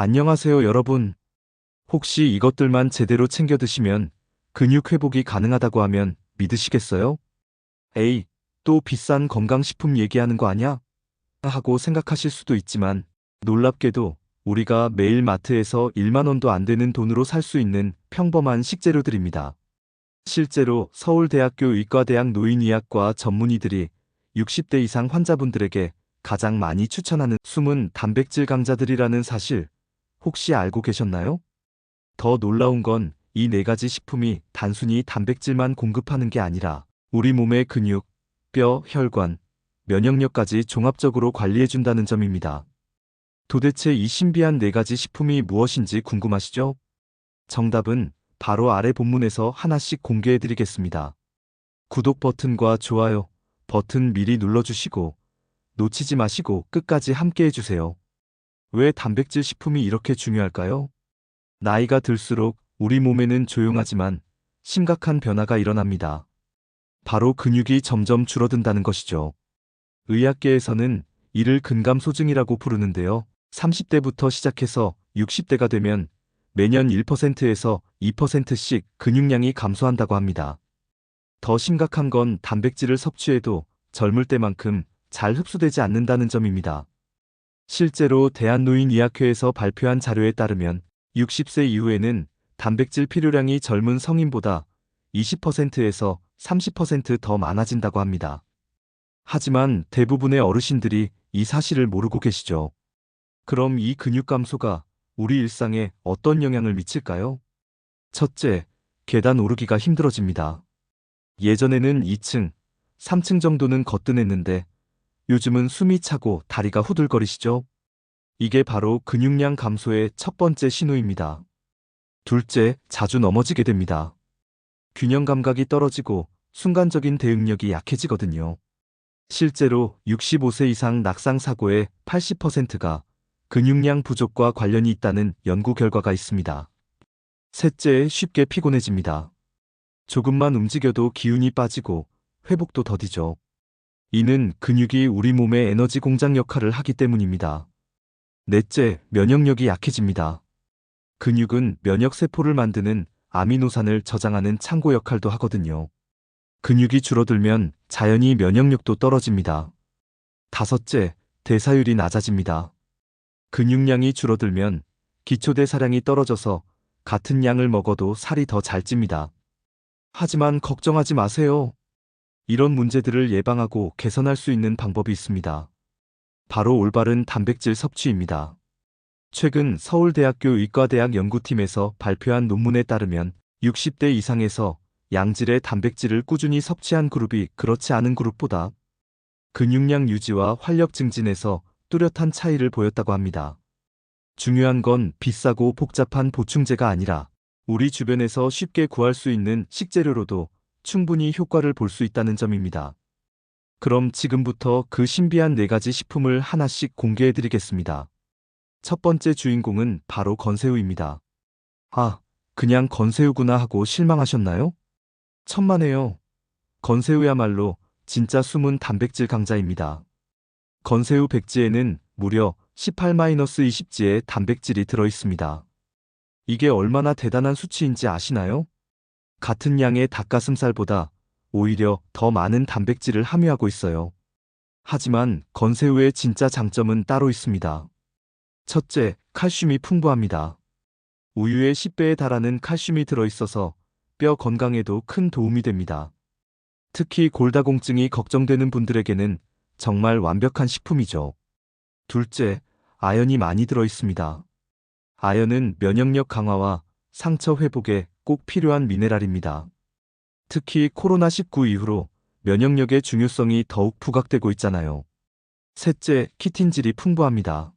안녕하세요, 여러분. 혹시 이것들만 제대로 챙겨 드시면 근육 회복이 가능하다고 하면 믿으시겠어요? 에이, 또 비싼 건강식품 얘기하는 거 아냐? 하고 생각하실 수도 있지만 놀랍게도 우리가 매일 마트에서 1만 원도 안 되는 돈으로 살 수 있는 평범한 식재료들입니다. 실제로 서울대학교 의과대학 노인의학과 전문의들이 60대 이상 환자분들에게 가장 많이 추천하는 숨은 단백질 강자들이라는 사실 혹시 알고 계셨나요? 더 놀라운 건 이 네 가지 식품이 단순히 단백질만 공급하는 게 아니라 우리 몸의 근육, 뼈, 혈관, 면역력까지 종합적으로 관리해준다는 점입니다. 도대체 이 신비한 네 가지 식품이 무엇인지 궁금하시죠? 정답은 바로 아래 본문에서 하나씩 공개해드리겠습니다. 구독 버튼과 좋아요 버튼 미리 눌러주시고 놓치지 마시고 끝까지 함께 해주세요. 왜 단백질 식품이 이렇게 중요할까요? 나이가 들수록 우리 몸에는 조용하지만 심각한 변화가 일어납니다. 바로 근육이 점점 줄어든다는 것이죠. 의학계에서는 이를 근감소증이라고 부르는데요. 30대부터 시작해서 60대가 되면 매년 1%에서 2%씩 근육량이 감소한다고 합니다. 더 심각한 건 단백질을 섭취해도 젊을 때만큼 잘 흡수되지 않는다는 점입니다. 실제로 대한노인의학회에서 발표한 자료에 따르면 60세 이후에는 단백질 필요량이 젊은 성인보다 20%에서 30%더 많아진다고 합니다. 하지만 대부분의 어르신들이 이 사실을 모르고 계시죠. 그럼 이 근육 감소가 우리 일상에 어떤 영향을 미칠까요? 첫째, 계단 오르기가 힘들어집니다. 예전에는 2층, 3층 정도는 거뜬했는데 요즘은 숨이 차고 다리가 후들거리시죠? 이게 바로 근육량 감소의 첫 번째 신호입니다. 둘째, 자주 넘어지게 됩니다. 균형 감각이 떨어지고 순간적인 대응력이 약해지거든요. 실제로 65세 이상 낙상 사고의 80%가 근육량 부족과 관련이 있다는 연구 결과가 있습니다. 셋째, 쉽게 피곤해집니다. 조금만 움직여도 기운이 빠지고 회복도 더디죠. 이는 근육이 우리 몸의 에너지 공장 역할을 하기 때문입니다. 넷째, 면역력이 약해집니다. 근육은 면역세포를 만드는 아미노산을 저장하는 창고 역할도 하거든요. 근육이 줄어들면 자연히 면역력도 떨어집니다. 다섯째, 대사율이 낮아집니다. 근육량이 줄어들면 기초대사량이 떨어져서 같은 양을 먹어도 살이 더 잘 찝니다. 하지만 걱정하지 마세요. 이런 문제들을 예방하고 개선할 수 있는 방법이 있습니다. 바로 올바른 단백질 섭취입니다. 최근 서울대학교 의과대학 연구팀에서 발표한 논문에 따르면 60대 이상에서 양질의 단백질을 꾸준히 섭취한 그룹이 그렇지 않은 그룹보다 근육량 유지와 활력 증진에서 뚜렷한 차이를 보였다고 합니다. 중요한 건 비싸고 복잡한 보충제가 아니라 우리 주변에서 쉽게 구할 수 있는 식재료로도 충분히 효과를 볼 수 있다는 점입니다. 그럼 지금부터 그 신비한 네 가지 식품을 하나씩 공개해드리겠습니다. 첫 번째 주인공은 바로 건새우입니다. 아, 그냥 건새우구나 하고 실망하셨나요? 천만에요. 건새우야말로 진짜 숨은 단백질 강자입니다. 건새우 백지에는 무려 18-20지의 단백질이 들어있습니다. 이게 얼마나 대단한 수치인지 아시나요? 같은 양의 닭가슴살보다 오히려 더 많은 단백질을 함유하고 있어요. 하지만 건새우의 진짜 장점은 따로 있습니다. 첫째, 칼슘이 풍부합니다. 우유의 10배에 달하는 칼슘이 들어있어서 뼈 건강에도 큰 도움이 됩니다. 특히 골다공증이 걱정되는 분들에게는 정말 완벽한 식품이죠. 둘째, 아연이 많이 들어있습니다. 아연은 면역력 강화와 상처 회복에 꼭 필요한 미네랄입니다. 특히 코로나19 이후로 면역력의 중요성이 더욱 부각되고 있잖아요. 셋째, 키틴질이 풍부합니다.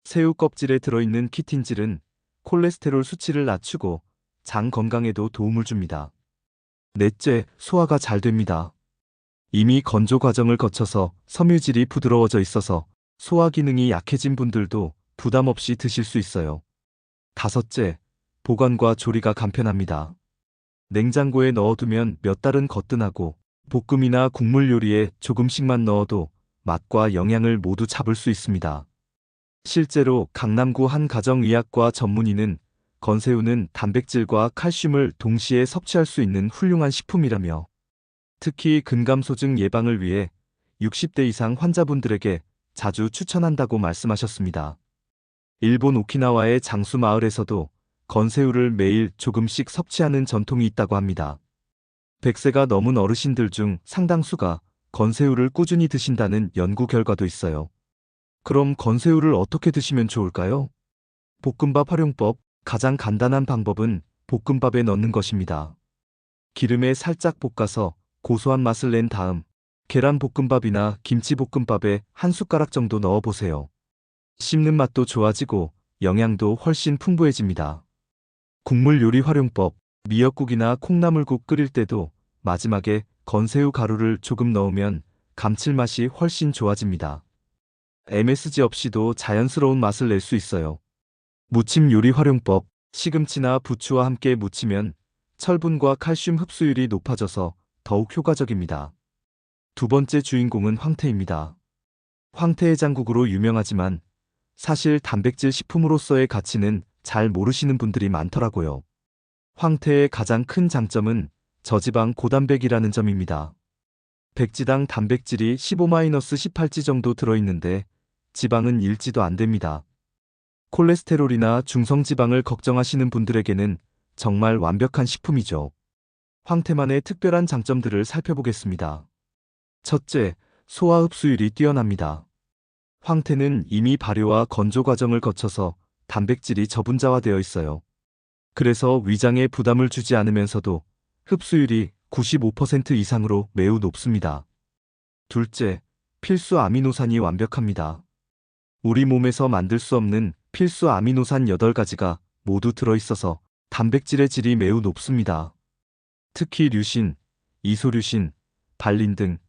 새우 껍질에 들어있는 키틴질은 콜레스테롤 수치를 낮추고 장 건강에도 도움을 줍니다. 넷째, 소화가 잘 됩니다. 이미 건조 과정을 거쳐서 섬유질이 부드러워져 있어서 소화 기능이 약해진 분들도 부담 없이 드실 수 있어요. 다섯째, 보관과 조리가 간편합니다. 냉장고에 넣어두면 몇 달은 거뜬하고 볶음이나 국물 요리에 조금씩만 넣어도 맛과 영양을 모두 잡을 수 있습니다. 실제로 강남구 한 가정의학과 전문의는 건새우는 단백질과 칼슘을 동시에 섭취할 수 있는 훌륭한 식품이라며, 특히 근감소증 예방을 위해 60대 이상 환자분들에게 자주 추천한다고 말씀하셨습니다. 일본 오키나와의 장수 마을에서도 건새우를 매일 조금씩 섭취하는 전통이 있다고 합니다. 100세가 넘은 어르신들 중 상당수가 건새우를 꾸준히 드신다는 연구 결과도 있어요. 그럼 건새우를 어떻게 드시면 좋을까요? 볶음밥 활용법. 가장 간단한 방법은 볶음밥에 넣는 것입니다. 기름에 살짝 볶아서 고소한 맛을 낸 다음 계란볶음밥이나 김치볶음밥에 한 숟가락 정도 넣어보세요. 씹는 맛도 좋아지고 영양도 훨씬 풍부해집니다. 국물 요리 활용법. 미역국이나 콩나물국 끓일 때도 마지막에 건새우 가루를 조금 넣으면 감칠맛이 훨씬 좋아집니다. MSG 없이도 자연스러운 맛을 낼 수 있어요. 무침 요리 활용법. 시금치나 부추와 함께 무치면 철분과 칼슘 흡수율이 높아져서 더욱 효과적입니다. 두 번째 주인공은 황태입니다. 황태해장국으로 유명하지만 사실 단백질 식품으로서의 가치는 잘 모르시는 분들이 많더라고요. 황태의 가장 큰 장점은 저지방 고단백이라는 점입니다. 백지당 단백질이 15-18지 정도 들어있는데 지방은 1지도 안 됩니다. 콜레스테롤이나 중성지방을 걱정하시는 분들에게는 정말 완벽한 식품이죠. 황태만의 특별한 장점들을 살펴보겠습니다. 첫째, 소화 흡수율이 뛰어납니다. 황태는 이미 발효와 건조 과정을 거쳐서 단백질이 저분자화되어 있어요. 그래서 위장에 부담을 주지 않으면서도 흡수율이 95% 이상으로 매우 높습니다. 둘째, 필수 아미노산이 완벽합니다. 우리 몸에서 만들 수 없는 필수 아미노산 8가지가 모두 들어있어서 단백질의 질이 매우 높습니다. 특히 류신, 이소류신, 발린 등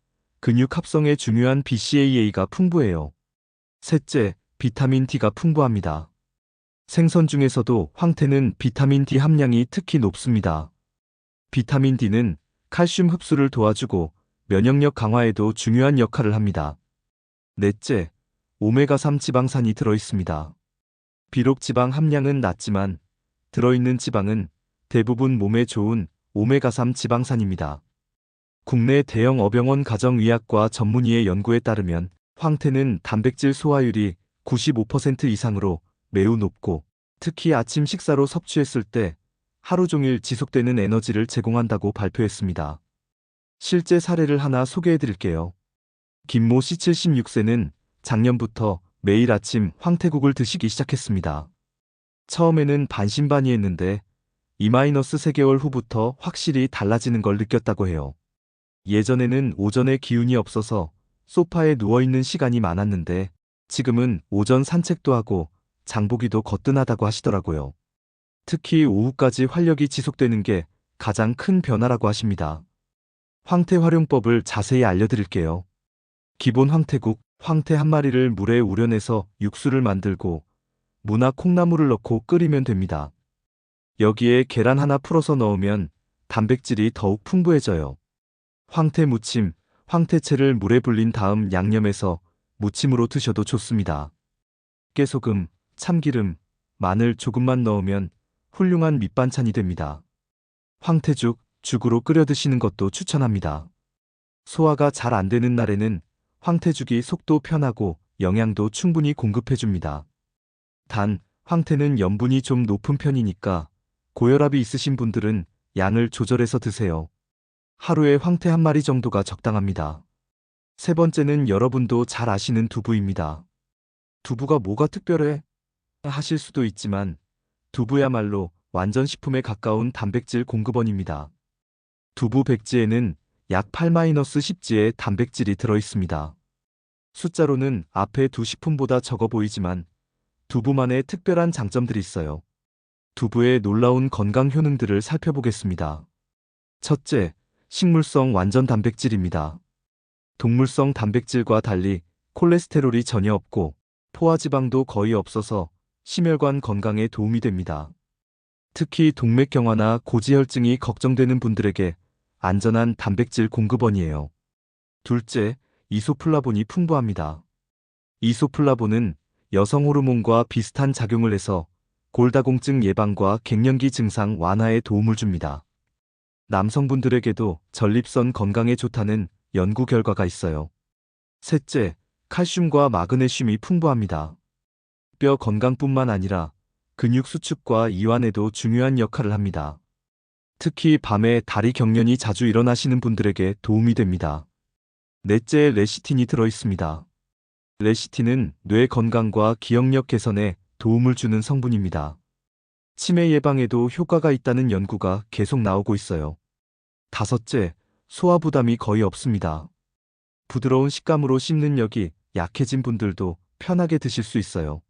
근육 합성에 중요한 BCAA가 풍부해요. 셋째, 비타민 D가 풍부합니다. 생선 중에서도 황태는 비타민 D 함량이 특히 높습니다. 비타민 D는 칼슘 흡수를 도와주고 면역력 강화에도 중요한 역할을 합니다. 넷째, 오메가3 지방산이 들어있습니다. 비록 지방 함량은 낮지만 들어있는 지방은 대부분 몸에 좋은 오메가3 지방산입니다. 국내 대형 어병원 가정의학과 전문의의 연구에 따르면 황태는 단백질 소화율이 95% 이상으로 매우 높고, 특히 아침 식사로 섭취했을 때 하루 종일 지속되는 에너지를 제공한다고 발표했습니다. 실제 사례를 하나 소개해 드릴게요. 김모 씨 76세는 작년부터 매일 아침 황태국을 드시기 시작했습니다. 처음에는 반신반의했는데 2-3개월 후부터 확실히 달라지는 걸 느꼈다고 해요. 예전에는 오전에 기운이 없어서 소파에 누워있는 시간이 많았는데 지금은 오전 산책도 하고 장보기도 거뜬하다고 하시더라고요. 특히 오후까지 활력이 지속되는 게 가장 큰 변화라고 하십니다. 황태 활용법을 자세히 알려드릴게요. 기본 황태국. 황태 한 마리를 물에 우려내서 육수를 만들고 무나 콩나물을 넣고 끓이면 됩니다. 여기에 계란 하나 풀어서 넣으면 단백질이 더욱 풍부해져요. 황태 무침. 황태채를 물에 불린 다음 양념해서 무침으로 드셔도 좋습니다. 깨소금, 참기름, 마늘 조금만 넣으면 훌륭한 밑반찬이 됩니다. 황태죽. 죽으로 끓여 드시는 것도 추천합니다. 소화가 잘 안 되는 날에는 황태죽이 속도 편하고 영양도 충분히 공급해줍니다. 단, 황태는 염분이 좀 높은 편이니까 고혈압이 있으신 분들은 양을 조절해서 드세요. 하루에 황태 한 마리 정도가 적당합니다. 세 번째는 여러분도 잘 아시는 두부입니다. 두부가 뭐가 특별해? 하실 수도 있지만 두부야말로 완전 식품에 가까운 단백질 공급원입니다. 두부 100지에는 약 8-10지의 단백질이 들어있습니다. 숫자로는 앞에 두 식품보다 적어 보이지만 두부만의 특별한 장점들이 있어요. 두부의 놀라운 건강 효능들을 살펴보겠습니다. 첫째, 식물성 완전 단백질입니다. 동물성 단백질과 달리 콜레스테롤이 전혀 없고 포화지방도 거의 없어서 심혈관 건강에 도움이 됩니다. 특히 동맥경화나 고지혈증이 걱정되는 분들에게 안전한 단백질 공급원이에요. 둘째, 이소플라본이 풍부합니다. 이소플라본은 여성 호르몬과 비슷한 작용을 해서 골다공증 예방과 갱년기 증상 완화에 도움을 줍니다. 남성분들에게도 전립선 건강에 좋다는 연구 결과가 있어요. 셋째, 칼슘과 마그네슘이 풍부합니다. 뼈 건강뿐만 아니라 근육 수축과 이완에도 중요한 역할을 합니다. 특히 밤에 다리 경련이 자주 일어나시는 분들에게 도움이 됩니다. 넷째, 레시틴이 들어있습니다. 레시틴은 뇌 건강과 기억력 개선에 도움을 주는 성분입니다. 치매 예방에도 효과가 있다는 연구가 계속 나오고 있어요. 다섯째, 소화 부담이 거의 없습니다. 부드러운 식감으로 씹는 력이 약해진 분들도 편하게 드실 수 있어요.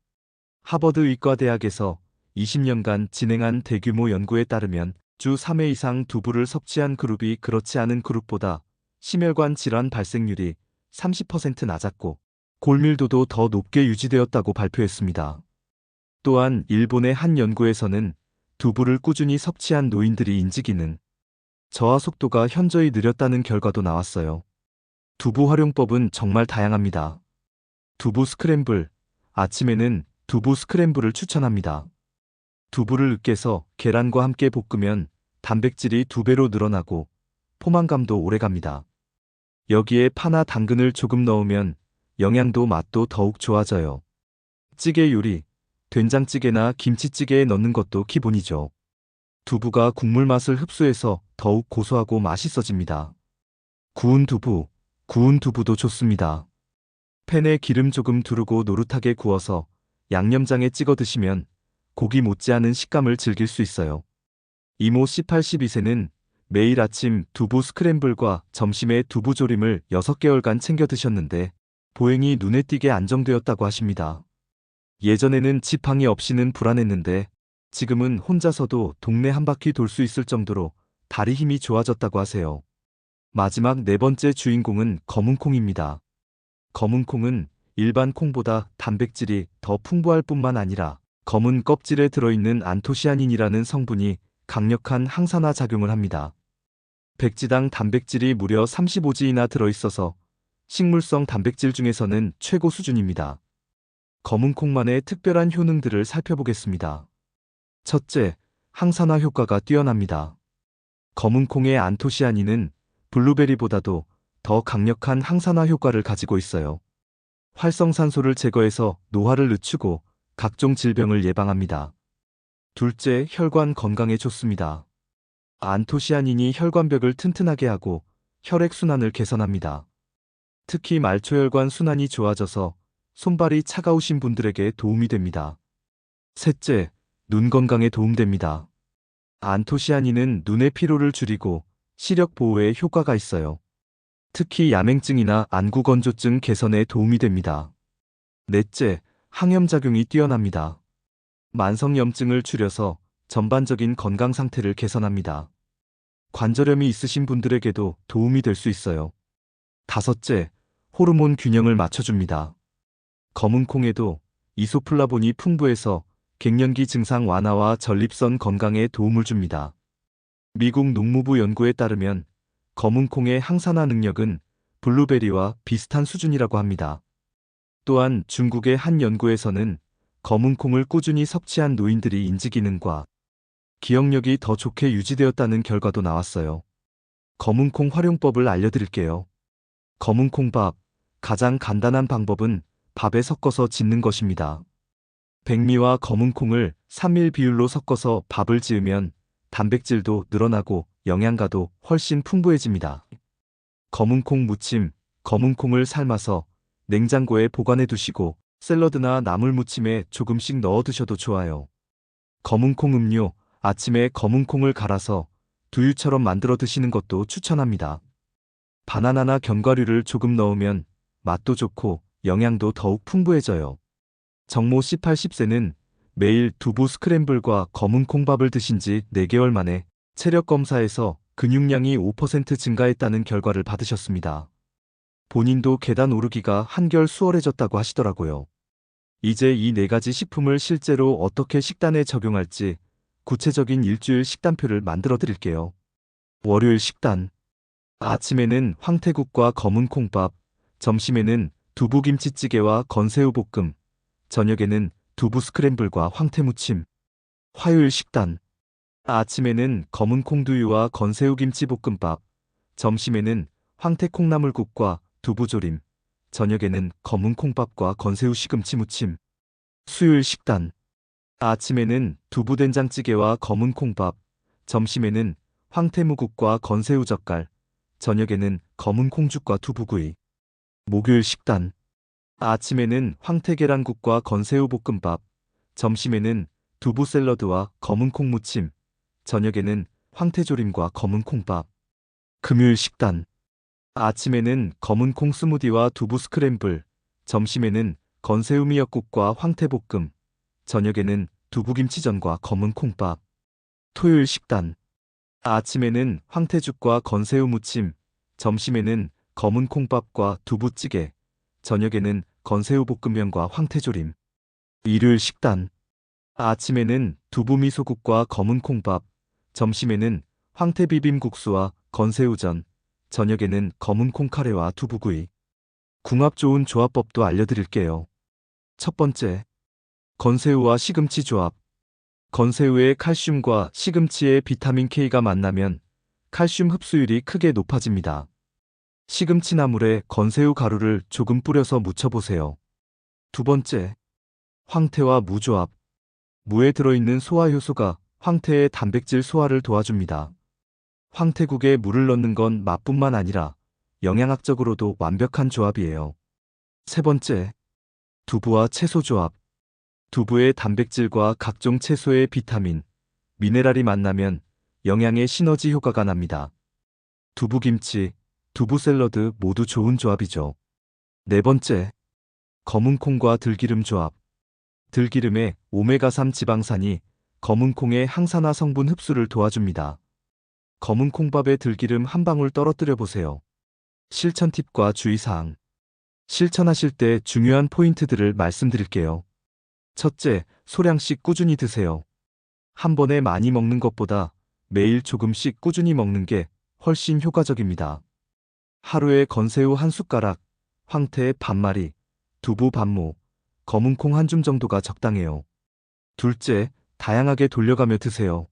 하버드 의과대학에서 20년간 진행한 대규모 연구에 따르면 주 3회 이상 두부를 섭취한 그룹이 그렇지 않은 그룹보다 심혈관 질환 발생률이 30% 낮았고 골밀도도 더 높게 유지되었다고 발표했습니다. 또한 일본의 한 연구에서는 두부를 꾸준히 섭취한 노인들이 인지기능, 저하 속도가 현저히 느렸다는 결과도 나왔어요. 두부 활용법은 정말 다양합니다. 두부 스크램블, 아침에는 두부 스크램블을 추천합니다. 두부를 으깨서 계란과 함께 볶으면 단백질이 2배로 늘어나고 포만감도 오래갑니다. 여기에 파나 당근을 조금 넣으면 영양도 맛도 더욱 좋아져요. 찌개 요리, 된장찌개나 김치찌개에 넣는 것도 기본이죠. 두부가 국물 맛을 흡수해서 더욱 고소하고 맛있어집니다. 구운 두부, 구운 두부도 좋습니다. 팬에 기름 조금 두르고 노릇하게 구워서 양념장에 찍어 드시면 고기 못지않은 식감을 즐길 수 있어요. 이모 C82세는 매일 아침 두부 스크램블과 점심에 두부 조림을 6개월간 챙겨 드셨는데 보행이 눈에 띄게 안정되었다고 하십니다. 예전에는 지팡이 없이는 불안했는데 지금은 혼자서도 동네 한 바퀴 돌 수 있을 정도로 다리 힘이 좋아졌다고 하세요. 마지막 네 번째 주인공은 검은콩입니다. 검은콩은 일반 콩보다 단백질이 더 풍부할 뿐만 아니라 검은 껍질에 들어있는 안토시아닌이라는 성분이 강력한 항산화 작용을 합니다. 백지당 단백질이 무려 35지이나 들어있어서 식물성 단백질 중에서는 최고 수준입니다. 검은콩만의 특별한 효능들을 살펴보겠습니다. 첫째, 항산화 효과가 뛰어납니다. 검은콩의 안토시아닌은 블루베리보다도 더 강력한 항산화 효과를 가지고 있어요. 활성산소를 제거해서 노화를 늦추고 각종 질병을 예방합니다. 둘째, 혈관 건강에 좋습니다. 안토시아닌이 혈관벽을 튼튼하게 하고 혈액순환을 개선합니다. 특히 말초혈관 순환이 좋아져서 손발이 차가우신 분들에게 도움이 됩니다. 셋째, 눈 건강에 도움됩니다. 안토시아닌은 눈의 피로를 줄이고 시력 보호에 효과가 있어요. 특히 야맹증이나 안구건조증 개선에 도움이 됩니다. 넷째, 항염작용이 뛰어납니다. 만성염증을 줄여서 전반적인 건강 상태를 개선합니다. 관절염이 있으신 분들에게도 도움이 될 수 있어요. 다섯째, 호르몬 균형을 맞춰줍니다. 검은콩에도 이소플라본이 풍부해서 갱년기 증상 완화와 전립선 건강에 도움을 줍니다. 미국 농무부 연구에 따르면 검은콩의 항산화 능력은 블루베리와 비슷한 수준이라고 합니다. 또한 중국의 한 연구에서는 검은콩을 꾸준히 섭취한 노인들이 인지기능과 기억력이 더 좋게 유지되었다는 결과도 나왔어요. 검은콩 활용법을 알려드릴게요. 검은콩밥, 가장 간단한 방법은 밥에 섞어서 짓는 것입니다. 백미와 검은콩을 3일 비율로 섞어서 밥을 지으면 단백질도 늘어나고 영양가도 훨씬 풍부해집니다. 검은콩 무침, 검은콩을 삶아서 냉장고에 보관해 두시고 샐러드나 나물 무침에 조금씩 넣어 드셔도 좋아요. 검은콩 음료, 아침에 검은콩을 갈아서 두유처럼 만들어 드시는 것도 추천합니다. 바나나나 견과류를 조금 넣으면 맛도 좋고 영양도 더욱 풍부해져요. 정모 C80세는 매일 두부 스크램블과 검은콩밥을 드신 지 4개월 만에 체력 검사에서 근육량이 5% 증가했다는 결과를 받으셨습니다. 본인도 계단 오르기가 한결 수월해졌다고 하시더라고요. 이제 이 4가지 식품을 실제로 어떻게 식단에 적용할지 구체적인 일주일 식단표를 만들어 드릴게요. 월요일 식단. 아침에는 황태국과 검은콩밥, 점심에는 두부김치찌개와 건새우볶음, 저녁에는 두부 스크램블과 황태 무침. 화요일 식단. 아침에는 검은 콩두유와 건새우 김치볶음밥. 점심에는 황태 콩나물국과 두부조림. 저녁에는 검은 콩밥과 건새우 시금치 무침. 수요일 식단. 아침에는 두부된장찌개와 검은 콩밥. 점심에는 황태무국과 건새우 젓갈. 저녁에는 검은 콩죽과 두부구이. 목요일 식단. 아침에는 황태계란국과 건새우 볶음밥. 점심에는 두부 샐러드와 검은 콩 무침. 저녁에는 황태조림과 검은 콩밥. 금요일 식단. 아침에는 검은 콩 스무디와 두부 스크램블. 점심에는 건새우 미역국과 황태볶음. 저녁에는 두부김치전과 검은 콩밥. 토요일 식단. 아침에는 황태죽과 건새우 무침. 점심에는 검은 콩밥과 두부찌개. 저녁에는 건새우 볶음면과 황태조림. 일요일 식단. 아침에는 두부미소국과 검은 콩밥. 점심에는 황태비빔국수와 건새우전. 저녁에는 검은 콩카레와 두부구이. 궁합 좋은 조합법도 알려드릴게요. 첫 번째, 건새우와 시금치 조합. 건새우의 칼슘과 시금치의 비타민 K가 만나면 칼슘 흡수율이 크게 높아집니다. 시금치 나물에 건새우 가루를 조금 뿌려서 무쳐보세요. 두 번째, 황태와 무 조합. 무에 들어있는 소화 효소가 황태의 단백질 소화를 도와줍니다. 황태국에 물을 넣는 건 맛뿐만 아니라 영양학적으로도 완벽한 조합이에요. 세 번째, 두부와 채소 조합. 두부의 단백질과 각종 채소의 비타민, 미네랄이 만나면 영양의 시너지 효과가 납니다. 두부김치, 두부 샐러드 모두 좋은 조합이죠. 네 번째, 검은 콩과 들기름 조합. 들기름의 오메가3 지방산이 검은 콩의 항산화 성분 흡수를 도와줍니다. 검은 콩밥에 들기름 한 방울 떨어뜨려 보세요. 실천 팁과 주의사항. 실천하실 때 중요한 포인트들을 말씀드릴게요. 첫째, 소량씩 꾸준히 드세요. 한 번에 많이 먹는 것보다 매일 조금씩 꾸준히 먹는 게 훨씬 효과적입니다. 하루에 건새우 한 숟가락, 황태 반마리, 두부 반모, 검은 콩 한 줌 정도가 적당해요. 둘째, 다양하게 돌려가며 드세요.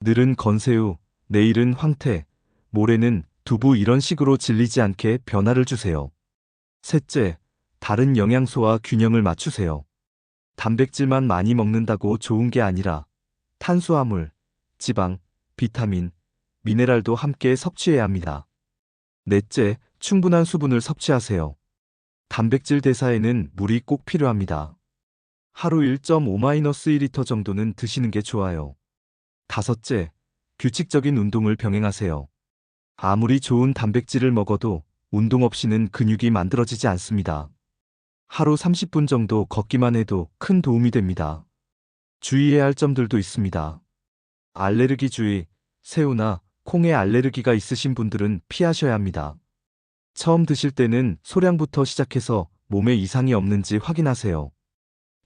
늘은 건새우, 내일은 황태, 모레는 두부 이런 식으로 질리지 않게 변화를 주세요. 셋째, 다른 영양소와 균형을 맞추세요. 단백질만 많이 먹는다고 좋은 게 아니라 탄수화물, 지방, 비타민, 미네랄도 함께 섭취해야 합니다. 넷째, 충분한 수분을 섭취하세요. 단백질 대사에는 물이 꼭 필요합니다. 하루 1.5-1리터 정도는 드시는 게 좋아요. 다섯째, 규칙적인 운동을 병행하세요. 아무리 좋은 단백질을 먹어도 운동 없이는 근육이 만들어지지 않습니다. 하루 30분 정도 걷기만 해도 큰 도움이 됩니다. 주의해야 할 점들도 있습니다. 알레르기 주의, 새우나 콩에 알레르기가 있으신 분들은 피하셔야 합니다. 처음 드실 때는 소량부터 시작해서 몸에 이상이 없는지 확인하세요.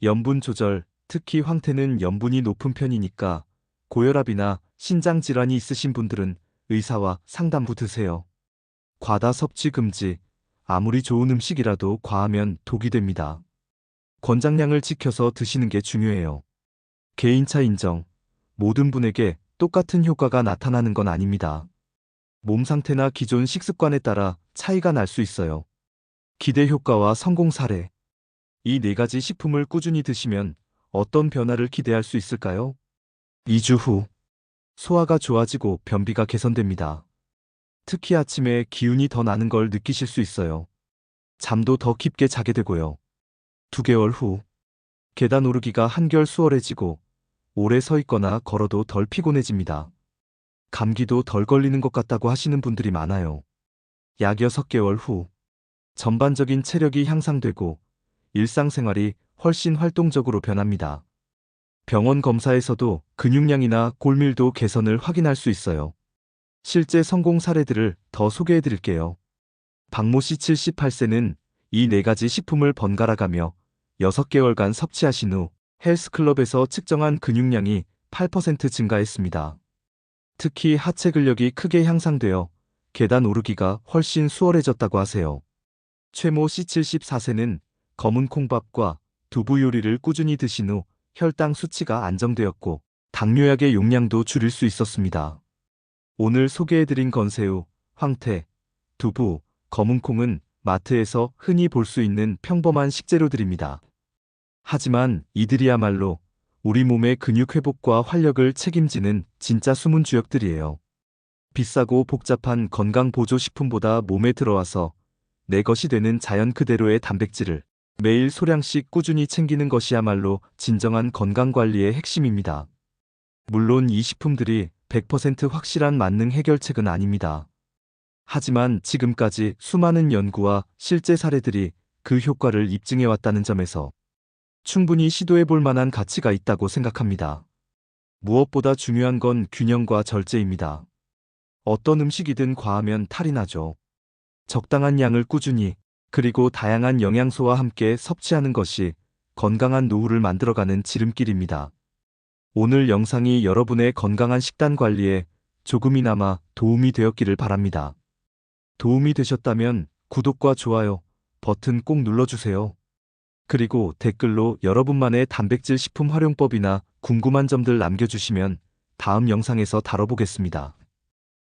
염분 조절, 특히 황태는 염분이 높은 편이니까 고혈압이나 신장 질환이 있으신 분들은 의사와 상담 후 드세요. 과다 섭취 금지. 아무리 좋은 음식이라도 과하면 독이 됩니다. 권장량을 지켜서 드시는 게 중요해요. 개인차 인정. 모든 분에게 똑같은 효과가 나타나는 건 아닙니다. 몸 상태나 기존 식습관에 따라 차이가 날 수 있어요. 기대 효과와 성공 사례. 이 네 가지 식품을 꾸준히 드시면 어떤 변화를 기대할 수 있을까요? 2주 후, 소화가 좋아지고 변비가 개선됩니다. 특히 아침에 기운이 더 나는 걸 느끼실 수 있어요. 잠도 더 깊게 자게 되고요. 2개월 후, 계단 오르기가 한결 수월해지고 오래 서 있거나 걸어도 덜 피곤해집니다. 감기도 덜 걸리는 것 같다고 하시는 분들이 많아요. 약 6개월 후, 전반적인 체력이 향상되고 일상생활이 훨씬 활동적으로 변합니다. 병원 검사에서도 근육량이나 골밀도 개선을 확인할 수 있어요. 실제 성공 사례들을 더 소개해 드릴게요. 박모 씨 78세는 이 네 가지 식품을 번갈아 가며 6개월간 섭취하신 후 헬스클럽에서 측정한 근육량이 8% 증가했습니다. 특히 하체 근력이 크게 향상되어 계단 오르기가 훨씬 수월해졌다고 하세요. 최모 씨 74세는 검은 콩밥과 두부 요리를 꾸준히 드신 후 혈당 수치가 안정되었고 당뇨약의 용량도 줄일 수 있었습니다. 오늘 소개해드린 건새우, 황태, 두부, 검은콩은 마트에서 흔히 볼 수 있는 평범한 식재료들입니다. 하지만 이들이야말로 우리 몸의 근육 회복과 활력을 책임지는 진짜 숨은 주역들이에요. 비싸고 복잡한 건강 보조 식품보다 몸에 들어와서 내 것이 되는 자연 그대로의 단백질을 매일 소량씩 꾸준히 챙기는 것이야말로 진정한 건강관리의 핵심입니다. 물론 이 식품들이 100% 확실한 만능 해결책은 아닙니다. 하지만 지금까지 수많은 연구와 실제 사례들이 그 효과를 입증해 왔다는 점에서 충분히 시도해 볼 만한 가치가 있다고 생각합니다. 무엇보다 중요한 건 균형과 절제입니다. 어떤 음식이든 과하면 탈이 나죠. 적당한 양을 꾸준히 그리고 다양한 영양소와 함께 섭취하는 것이 건강한 노후를 만들어가는 지름길입니다. 오늘 영상이 여러분의 건강한 식단 관리에 조금이나마 도움이 되었기를 바랍니다. 도움이 되셨다면 구독과 좋아요 버튼 꼭 눌러주세요. 그리고 댓글로 여러분만의 단백질 식품 활용법이나 궁금한 점들 남겨주시면 다음 영상에서 다뤄보겠습니다.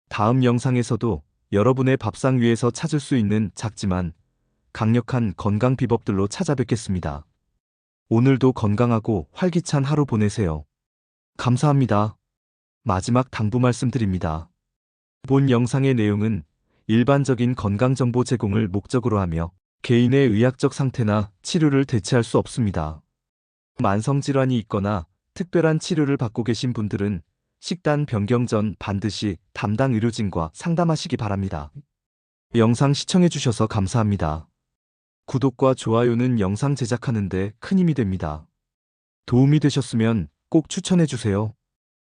다음 영상에서도 여러분의 밥상 위에서 찾을 수 있는 작지만 강력한 건강 비법들로 찾아뵙겠습니다. 오늘도 건강하고 활기찬 하루 보내세요. 감사합니다. 마지막 당부 말씀드립니다. 본 영상의 내용은 일반적인 건강정보 제공을 목적으로 하며 개인의 의학적 상태나 치료를 대체할 수 없습니다. 만성질환이 있거나 특별한 치료를 받고 계신 분들은 식단 변경 전 반드시 담당 의료진과 상담하시기 바랍니다. 영상 시청해주셔서 감사합니다. 구독과 좋아요는 영상 제작하는 데 큰 힘이 됩니다. 도움이 되셨으면 꼭 추천해주세요.